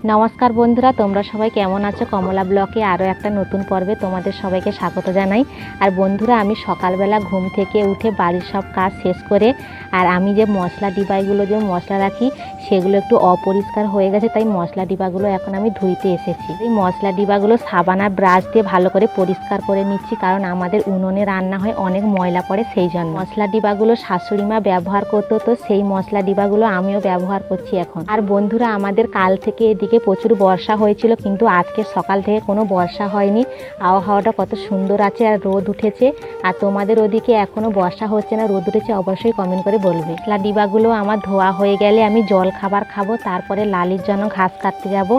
নমস্কার বন্ধুরা, তোমরা সবাই কেমন আছো? কমলা ব্লকে আরও একটা নতুন পর্বে তোমাদের সবাইকে স্বাগত জানাই। আর বন্ধুরা, আমি সকালবেলা ঘুম থেকে উঠে বাড়ির সব কাজ শেষ করে আর আমি যে মশলা ডিবাগুলো যে মশলা রাখি সেগুলো একটু অপরিষ্কার হয়ে গেছে, তাই মশলা ডিবাগুলো এখন আমি ধুইতে এসেছি। এই মশলা ডিবাগুলো সাবান আর ব্রাশ দিয়ে ভালো করে পরিষ্কার করে নিচ্ছি, কারণ আমাদের উনুনে রান্না হয়, অনেক ময়লা পড়ে, সেই জন্য। মশলা ডিবাগুলো শাশুড়ি মা ব্যবহার করতো, তো সেই মশলা ডিবাগুলো আমিও ব্যবহার করছি এখন। আর বন্ধুরা, আমাদের কাল থেকে এদিকে প্রচুর বর্ষা হয়েছিল, কিন্তু আজকে সকাল থেকে কোনো বর্ষা হয়নি। আবহাওয়াটা কত সুন্দর আছে আর রোদ উঠেছে। আর তোমাদের ওদিকে এখনো বর্ষা হচ্ছে না রোদ উঠেছে, অবশ্যই কমেন্ট করে বলবে। মশলা ডিবাগুলো আমার ধোয়া হয়ে গেলে আমি জল খাবার খাবো, তারপরে লালির জন্য ঘাস কাটতে যাব।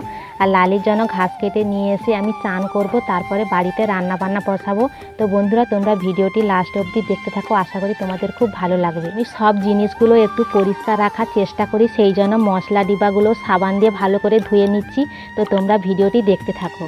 আর লালির জন্য ঘাস কেটে নিয়ে এসে আমি চান করব, তারপরে বাড়িতে রান্না বান্না বসাবো। তো বন্ধুরা, তোমরা ভিডিওটি লাস্ট অবধি দেখতে থাকো, আশা করি তোমাদের খুব ভালো লাগবে। আমি সব জিনিসগুলো একটু পরিষ্কার রাখার চেষ্টা করি, সেই জন্য মশলা ডিবাগুলো সাবান দিয়ে ভালো করে ধুয়ে নিচ্ছি। তো তোমরা ভিডিওটি দেখতে থাকো।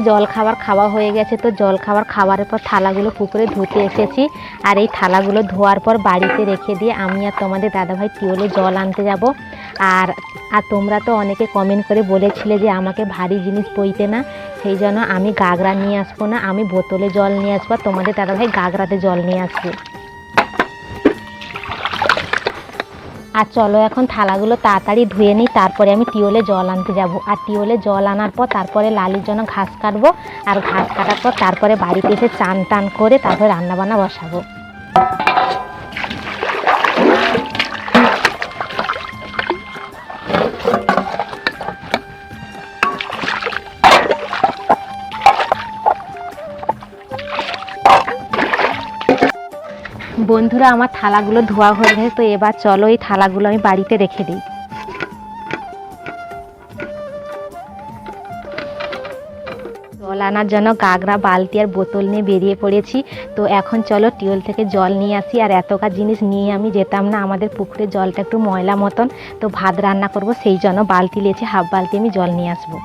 জল খাবার খাওয়া হয়ে গেছে, তো জল খাবার খাবারের পর থালাগুলো পুকুরে ধুতে এসেছি। আর এই থালাগুলো ধোয়ার পর বাড়িতে রেখে দিয়ে আমি আর তোমাদের দাদাভাই টিউলে জল আনতে যাব। আর তোমরা তো অনেকে কমেন্ট করে বলেছিলে যে আমাকে ভারী জিনিস বইতে না, সেই জন্য আমি গাগরা নিয়ে আসবো না, আমি বোতলে জল নিয়ে আসবো, তোমাদের দাদাভাই গাগরাতে জল নিয়ে আসবে। আর চলো এখন থালাগুলো তাড়াতাড়ি ধুয়ে নিই, তারপরে আমি টিউলে জল আনতে যাব। আর টিউলে জল আনার পর তারপরে লালির জন্য ঘাস কাটবো। আর ঘাস কাটার পর তারপরে বাড়িতে এসে চান টান করে তারপরে রান্নাবান্না বসাবো। বন্ধুরা, আমার থালাগুলো ধোয়া হয়ে গেছে, তো এবার চলো এই থালাগুলো আমি বাড়িতে রেখে দিই। জল আনার জন্য গাগরা, বালতি আর বোতল নিয়ে বেরিয়ে পড়েছি। তো এখন চলো টিউল থেকে জল নিয়ে আসি। আর এতটা জিনিস নিয়ে আমি যেতাম না, আমাদের পুকুরের জলটা একটু ময়লা মতন, তো ভাত রান্না করব, সেই জন্য বালতি নিয়েছি, হাফ বালতি আমি জল নিয়ে আসবো।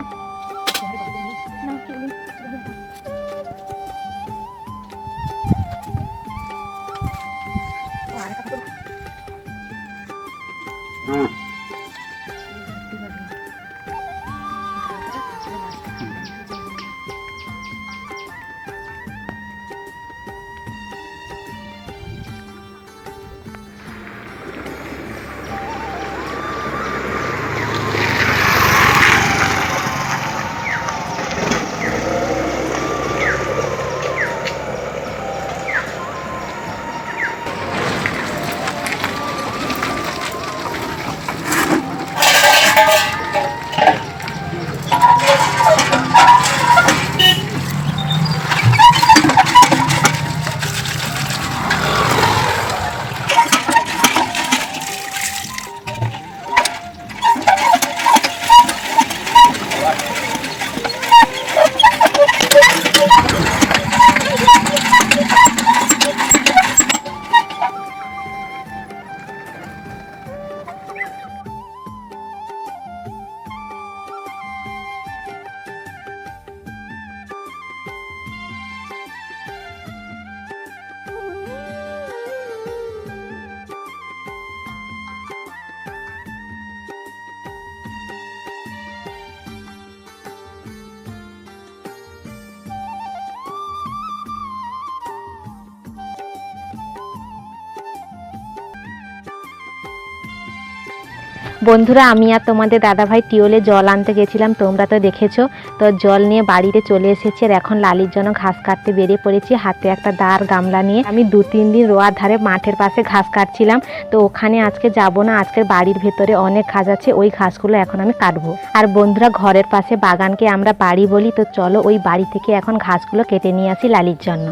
বন্ধুরা আমি আর তোমাদের দাদাভাই টিওলে জল আনতে গেছিলাম, তোমরা তো দেখেছো। তো জল নিয়ে বাড়িতে চলে এসেছি আর এখন লালির জন্য ঘাস কাটতে বেরিয়ে পড়েছি, হাতে একটা দাঁড় গামলা নিয়ে। আমি 2-3 দিন রোয়ার ধারে মাঠের পাশে ঘাস কাটছিলাম, তো ওখানে আজকে যাব না। আজকের বাড়ির ভেতরে অনেক ঘাস আছে, ওই ঘাসগুলো এখন আমি কাটবো। আর বন্ধুরা ঘরের পাশে বাগানকে আমরা বাড়ি বলি, তো চলো ওই বাড়ি থেকে এখন ঘাসগুলো কেটে নিয়ে আসি লালির জন্য।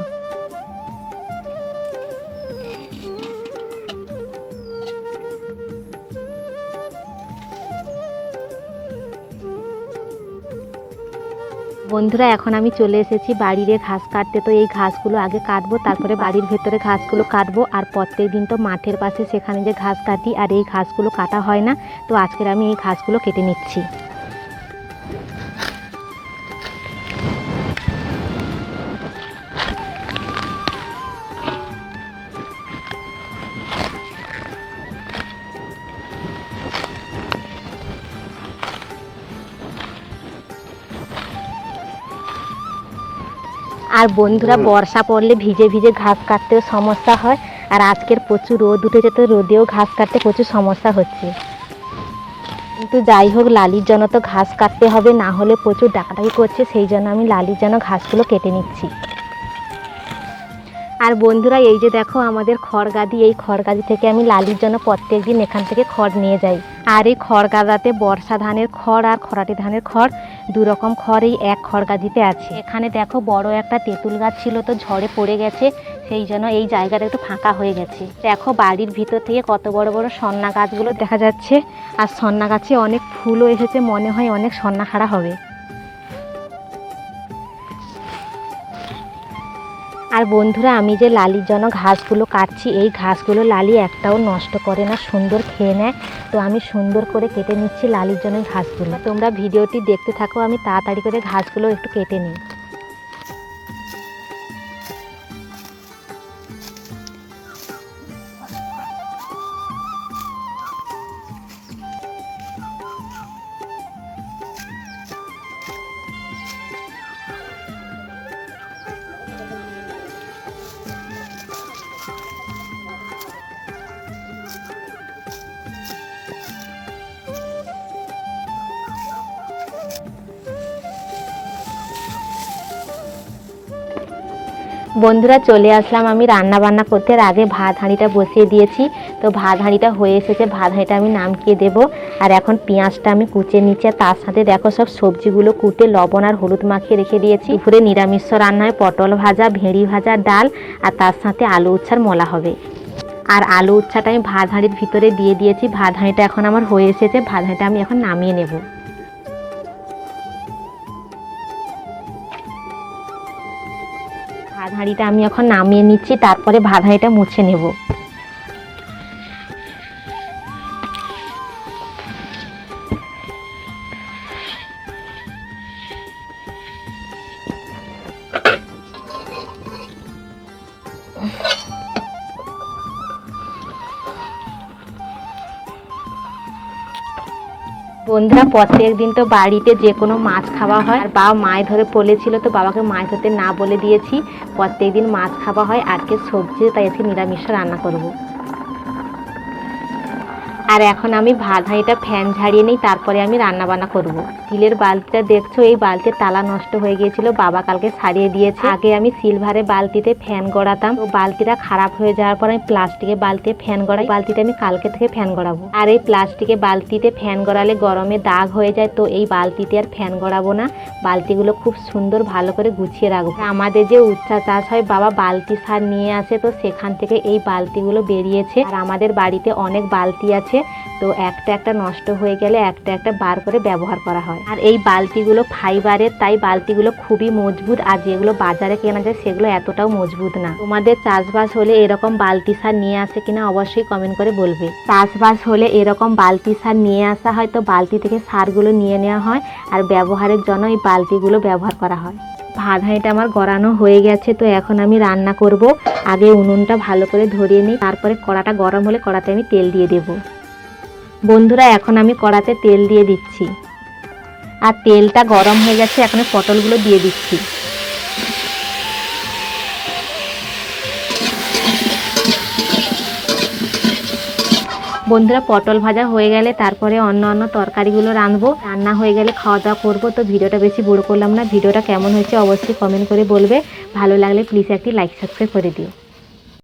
বন্ধুরা এখন আমি চলে এসেছি বাড়ির ঘাস কাটতে। তো এই ঘাসগুলো আগে কাটবো, তারপরে বাড়ির ভেতরে ঘাসগুলো কাটবো। আর প্রত্যেক দিন তো মাঠের পাশে সেখানে যে ঘাস কাটি, আর এই ঘাসগুলো কাটা হয় না, তো আজকের আমি এই ঘাসগুলো কেটে নিচ্ছি। আর বন্ধুরা বর্ষা পড়লে ভিজে ভিজে ঘাস কাটতেও সমস্যা হয়, আর আজকের প্রচুর রোদ উঠেছে, তো রোদেও ঘাস কাটতে প্রচুর সমস্যা হচ্ছে। কিন্তু যাই হোক লালির জন্য তো ঘাস কাটতে হবে, না হলে প্রচুর ডাকাডাকি করছে, সেই জন্য আমি লালির জন্য ঘাসগুলো কেটে নিচ্ছি। আর বন্ধুরা এই যে দেখো আমাদের খড়গাদি, এই খড়গাদি থেকে আমি লালির জন্য প্রত্যেক দিন এখান থেকে খড় নিয়ে যাই। আর এই খড়গাদাতে বর্ষা ধানের খড় আর খরাটি ধানের খড়, 2 রকম খড় এই এক খড়গাদিতে আছে। এখানে দেখো বড় একটা তেঁতুল গাছ ছিল, তো ঝড়ে পড়ে গেছে, সেই জন্য এই জায়গাটা একটু ফাঁকা হয়ে গেছে। দেখো বাড়ির ভিতর থেকে কত বড় বড় সন্না গাছগুলো দেখা যাচ্ছে, আর সন্না গাছে অনেক ফুলও এসেছে, মনে হয় অনেক সন্না খাড়া হবে। আর বন্ধুরা আমি যে লালির জন্য ঘাসগুলো কাটছি, এই ঘাসগুলো লালি একটাও নষ্ট করে না, সুন্দর খেয়ে নেয়। তো আমি সুন্দর করে কেটে নিচ্ছি লালির জন্য ঘাসগুলো। তোমরা ভিডিওটি দেখতে থাকো, আমি তাড়াতাড়ি করে ঘাসগুলো একটু কেটে নিই। বন্ধুরা চলে আসলাম আমি রান্না বান্না করতে। আর আগে ভাত হাঁড়িটা বসিয়ে দিয়েছি, তো ভাত হাঁড়িটা হয়ে এসেছে, ভাত হাঁড়িটা আমি নামিয়ে দেবো। আর এখন পেঁয়াজটা আমি কুচে নিচ্ছি, আর তার সাথে দেখো সব সবজিগুলো কুটে লবণ আর হলুদ মাখিয়ে রেখে দিয়েছি। দুপুরে নিরামিষ রান্না হয়, পটল ভাজা, ভেড়ি ভাজা, ডাল, আর তার সাথে আলু উচ্ছার মলা হবে। আর আলু উচ্ছাটা আমি ভাত হাঁড়ির ভিতরে দিয়ে দিয়েছি। ভাত হাঁড়িটা এখন আমার হয়ে এসেছে, ভাত হাঁড়িটা আমি এখন নামিয়ে নেব। ভাত হাঁড়িটা আমি এখন নামিয়ে নিচ্ছি, তারপরে ভাত হাঁড়িটা মুছে নেব। বন্ধুরা প্রত্যেক দিন তো বাড়িতে যে কোনো মাছ খাওয়া হয়, আর বাবা মাছ ধরে বলেছিল, তো বাবাকে মাছ ধরতে না বলে দিয়েছি। প্রত্যেক দিন মাছ খাওয়া হয়, আজকে সবজি, তাই আজকে নিরামিষ রান্না করব। আর এখন আমি ভাত হাঁড়িটা ফ্যান ঝাড়িয়ে নিই, তারপরে আমি রান্না বান্না করব। স্টিলের বালতিটা দেখছো, এই বালতির তালা নষ্ট হয়ে গিয়েছিল, বাবা কালকে সারিয়ে দিয়েছে। আগে আমি সিলভারের বালতিতে ফ্যান গড়াতাম, তো বালতিটা খারাপ হয়ে যাওয়ার পর আমি প্লাস্টিকের বালতিতে ফ্যান গড়াই। বালতিতে আমি কালকে থেকে ফ্যান গড়াবো। আর এই প্লাস্টিকের বালতিতে ফ্যান গড়ালে গরমে দাগ হয়ে যায়, তো এই বালতিতে আর ফ্যান গড়াবো না। বালতিগুলো খুব সুন্দর ভালো করে গুছিয়ে রাখবো। আমাদের যে উচ্চা চাষ হয়, বাবা বালতি সার নিয়ে আসে, তো সেখান থেকে এই বালতিগুলো বেরিয়েছে। আর আমাদের বাড়িতে অনেক বালতি আছে, তো একটা একটা নষ্ট হয়ে গেলে একটা একটা বার করে ব্যবহার করা হয়। আর এই বালতিগুলো ফাইবারের, তাই বালতিগুলো খুবই মজবুত। আর যেগুলো বাজারে কেনা যায় সেগুলো এতটাও মজবুত না। তোমাদের চাষবাস হলে এরকম বালতি সার নিয়ে আসে কিনা অবশ্যই কমেন্ট করে বলবে। চাষবাস হলে এরকম বালতি সার নিয়ে আসা হয়, তো বালতি থেকে সারগুলো নিয়ে নেওয়া হয়, আর ব্যবহারের জন্য এই বালতিগুলো ব্যবহার করা হয়। ভাত হাঁড়িটা আমার গড়ানো হয়ে গেছে, তো এখন আমি রান্না করব। আগে উনুনটা ভালো করে ধরিয়ে নিই, তারপরে কড়াটা গরম হলে কড়াতে আমি তেল দিয়ে দেবো। বন্ধুরা এখন আমি কড়াতে তেল দিয়ে দিচ্ছি, আর তেলটা গরম হয়ে গেছে, এখন পটলগুলো দিয়ে দিচ্ছি। বন্ধুরা পটল ভাজা হয়ে গেলে তারপরে অন্য তরকারিগুলো রাঁধবো, রান্না হয়ে গেলে খাওয়া দাওয়া করবো। তো ভিডিওটা বেশি বড় করলাম না, ভিডিওটা কেমন হয়েছে অবশ্যই কমেন্ট করে বলবে, ভালো লাগলে প্লিজ একটি লাইক সাবস্ক্রাইব করে দিও।